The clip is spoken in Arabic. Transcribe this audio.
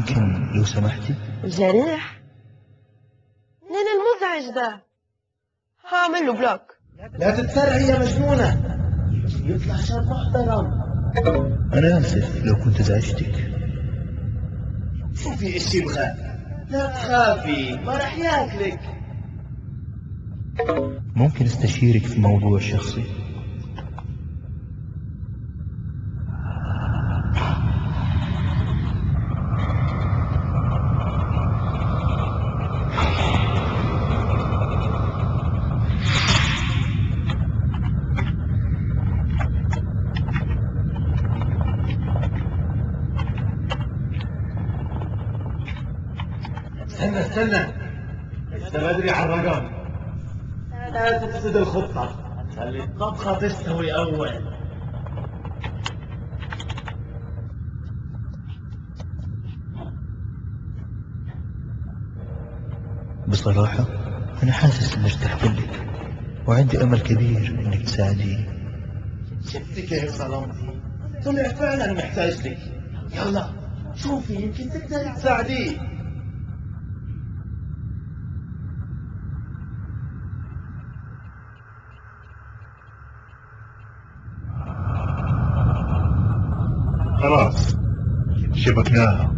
ممكن لو سمحتي؟ جريح؟ مين المزعج ده؟ هعمل له بلوك. لا تتسرعي يا مجنونة، يطلع شاب محترم. أنا آسف لو كنت ازعجتك. شوفي اشي بخاف، لا تخافي ما رح ياكلك. ممكن استشيرك في موضوع شخصي؟ استنى لسه بدري على الرقم. لا تفسد الخطة، خلي الطبخة تستوي أول. بصراحة أنا حاسس إني ارتحت لك، وعندي أمل كبير إنك تساعديني. شفتي كيف ظلمتي؟ طلع فعلا محتاج لك. يلا شوفي يمكن تقدري تساعديه. خلاص شبكناها.